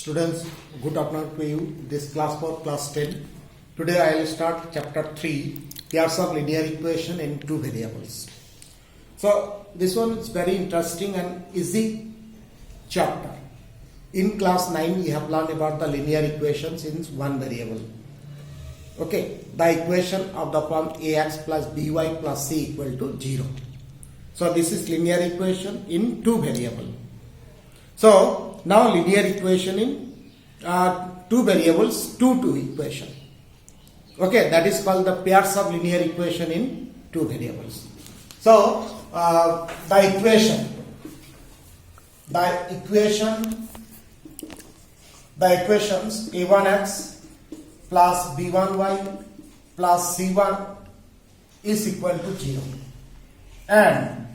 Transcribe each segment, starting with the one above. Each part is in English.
Students, good afternoon to you. This class for class 10. Today I will start chapter 3, pairs of linear equation in two variables. So this one is very interesting and easy chapter. In class 9 we have learned about the linear equations in one variable. Okay, the equation of the form ax plus by plus c equal to 0. So this is linear equation in two variable. So now linear equation in two variables, two equation. Okay, that is called the pairs of linear equation in two variables. So the equations a1x plus b1y plus c1 is equal to 0 and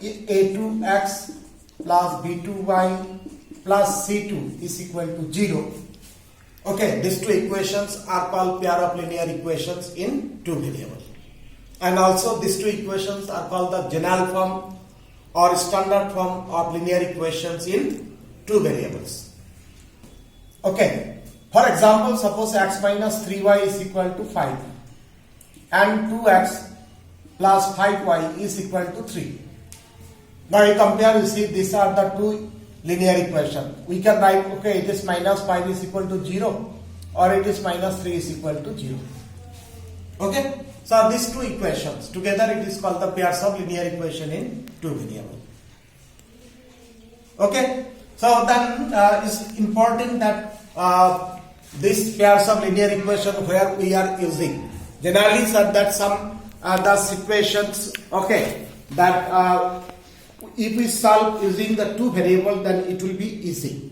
a2x plus b2y plus c2 is equal to 0. Okay, these two equations are called pair of linear equations in two variables. And also these two equations are called the general form or standard form of linear equations in two variables. Okay, for example, suppose x minus 3y is equal to 5 and 2x plus 5y is equal to 3. Now you compare, you see these are the two linear equation. We can write, okay, it is minus 5 is equal to 0 or it is minus 3 is equal to 0. Okay, so these two equations together it is called the pairs of linear equation in two variables. Okay, so then it's important that these pairs of linear equation where we are using generally said that some the situations, okay, that if we solve using the two variable then it will be easy.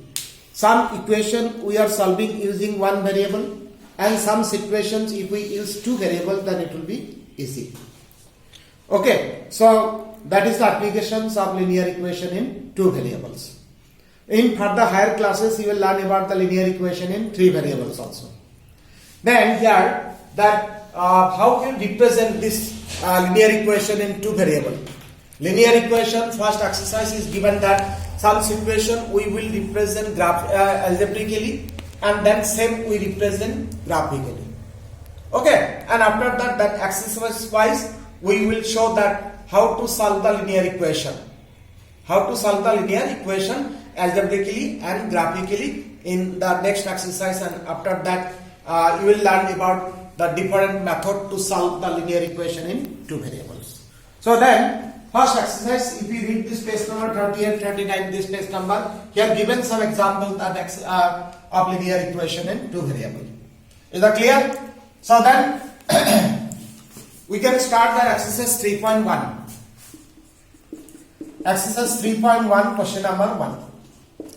Some equation we are solving using one variable and some situations if we use two variables then it will be easy. Okay, so that is the applications of linear equation in two variables. In further higher classes you will learn about the linear equation in three variables also. Then here that how can we represent this linear equation in two variables. Linear equation first exercise is given that some situation we will represent algebraically and then same we represent graphically. Okay, and after that exercise wise we will show that how to solve the linear equation. How to solve the linear equation algebraically and graphically in the next exercise, and after that you will learn about the different method to solve the linear equation in two variables. So then first exercise, if you read this page number 38, 39, this page number, here given some examples of linear equation in two variables. Is that clear? So then we can start the exercise 3.1. Exercise 3.1, question number 1.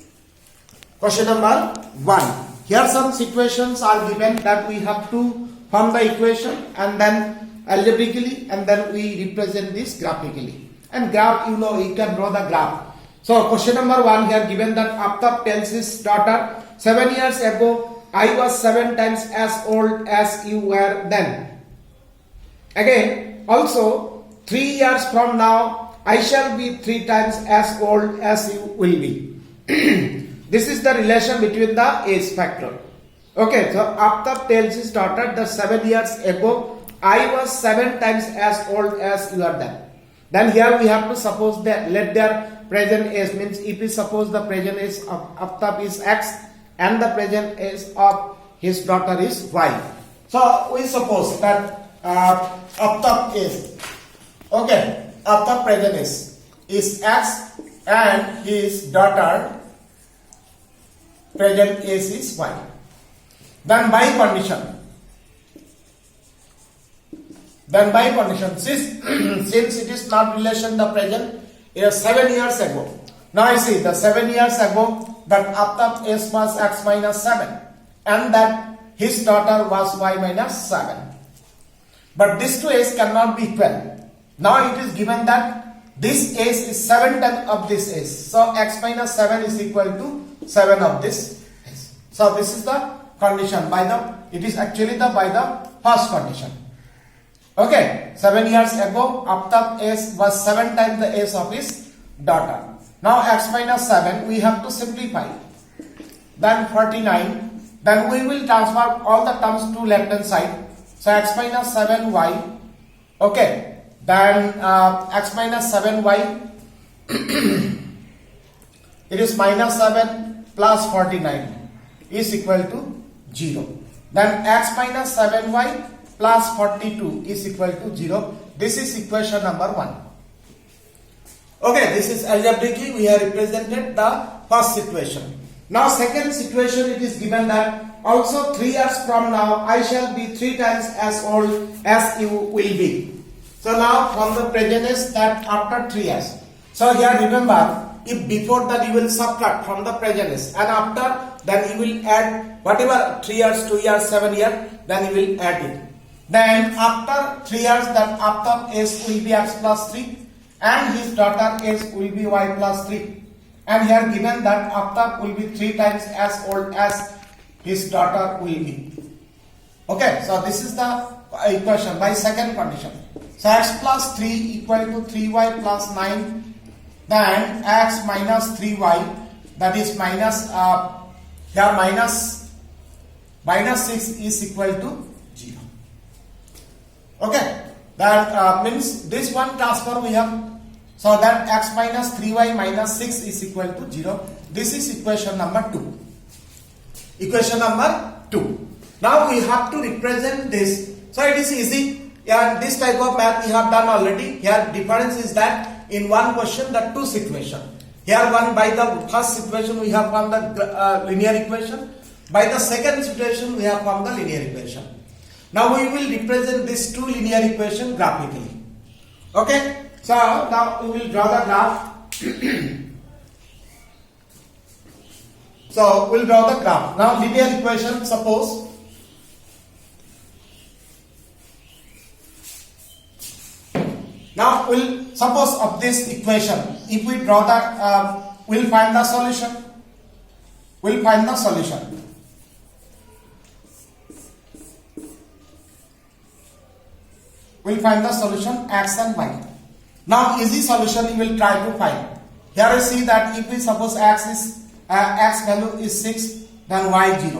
Question number 1. Here some situations are given that we have to form the equation and then algebraically and then we represent this graphically. And graph, you know, you can draw the graph. So question number 1 here given that Aftab tells his daughter, 7 years ago I was 7 times as old as you were then. Again, also 3 years from now I shall be 3 times as old as you will be. This is the relation between the age factor. Okay, so Aftab tells his daughter that 7 years ago I was 7 times as old as you are then. Then here we have to suppose that let their present age, means if we suppose the present age of Aftab is x and the present age of his daughter is y. So we suppose that Aftab is, okay, Aftab present is x and his daughter present age is y. Then by condition, since it is not relation the present, it is 7 years ago. Now I see the 7 years ago that Aftab age was x minus 7 and that his daughter was y minus 7. But these two age cannot be equal. Now it is given that this age is 7 times of this age. So x minus 7 is equal to 7 of this age. So this is the condition it is actually by the first condition. Okay, 7 years ago Aftab age was 7 times the age of his daughter. Now x minus 7 we have to simplify. then 49. Then we will transfer all the terms to left hand side. So x minus 7y. Okay. Then x minus 7y. It is minus 7 plus 49 is equal to 0. Then x minus 7y plus 42 is equal to 0. This is equation number 1. Okay, this is algebraically we have represented the first situation. Now second situation, it is given that also 3 years from now I shall be 3 times as old as you will be. So now from the present is that after 3 years. So here remember, if before that you will subtract from the present is, and after then you will add whatever 3 years, 2 years, 7 years, then you will add it. Then after 3 years, that after s will be x plus 3 and his daughter s will be y plus 3. And here given that after will be 3 times as old as his daughter will be. Okay, so this is the equation by second condition. So x plus 3 equal to 3y plus 9. Then x minus 3y, that is minus here minus 6 is equal to 0. Okay, that means this one transfer we have. So that x minus 3y minus 6 is equal to 0. This is equation number 2. Equation number 2. Now we have to represent this. So it is easy. Yeah, this type of math we have done already. Here difference is that in one question the two situation. Here one by the first situation we have from the linear equation. By the second situation we have from the linear equation. Now we will represent these two linear equation graphically. Okay. So now we will draw the graph. So we'll draw the graph. Now linear equation, suppose now we'll suppose of this equation, if we draw the we'll find the solution. We'll find the solution. We'll find the solution x and y. Now easy solution you will try to find. Here you see that if we suppose x value is 6, then y 0.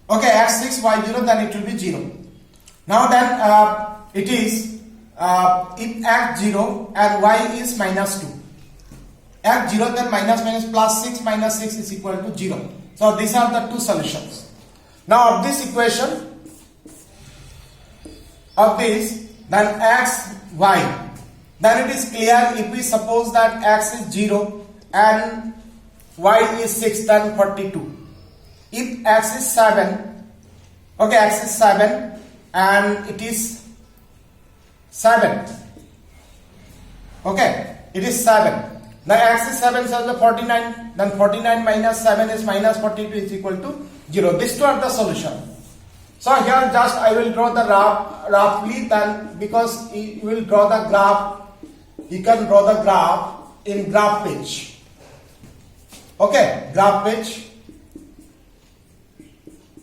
Okay, x 6, y 0, then it will be 0. Now then it is if x 0 and y is minus 2. X 0, then minus plus 6 minus 6 is equal to 0. So these are the two solutions. Now of this equation, of this, then x, y. Then it is clear if we suppose that x is 0 and y is 6, then 42. If x is 7, okay, x is 7 and it is 7. Okay, it is 7. Now x is 7, so the 49, then 49 minus 7 is minus 42 is equal to 0. These two are the solution. So here just I will draw the roughly, then because you will draw the graph, you can draw the graph in graph page. Okay, graph page.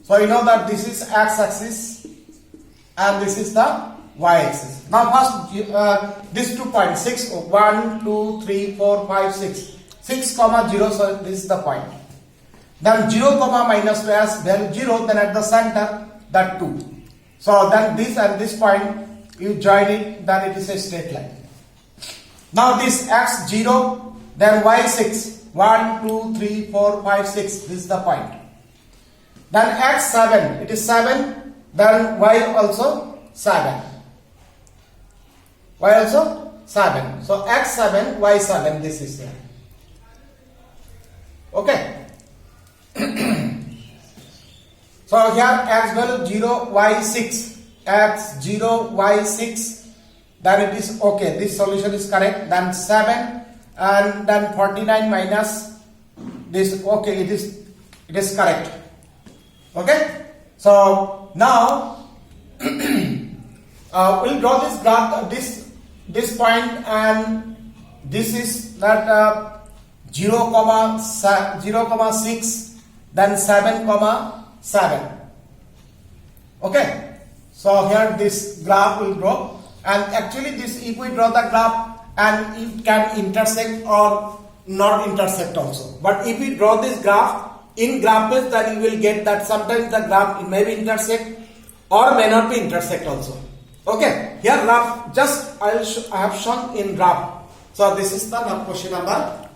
So you know that this is x-axis and this is the y-axis. Now first these 2 points, 6, 1, 2, 3, 4, 5, 6. 6, 0, so this is the point. Then 0, minus 2 as value 0, then at the center that 2. So then this and this point you join it, then it is a straight line. Now this x 0, then y 6. 1, 2, 3, 4, 5, 6. This is the point. Then x 7. It is 7. Then y also 7. Y also 7. So x 7, y 7. This is there. Okay. So here x value 0, y 6. X 0, y 6. Then it is okay. This solution is correct. Then 7 and then 49 minus this. Okay, it is correct. Okay. So now we'll draw this graph. This point and this is that 0, 6. Then 7, 7. Okay. So here this graph will draw. And actually this, if we draw the graph, and it can intersect or not intersect also. But if we draw this graph, in graph is that you will get that sometimes the graph may be intersect or may not be intersect also. Okay, here graph just I have shown in graph. So this is the question number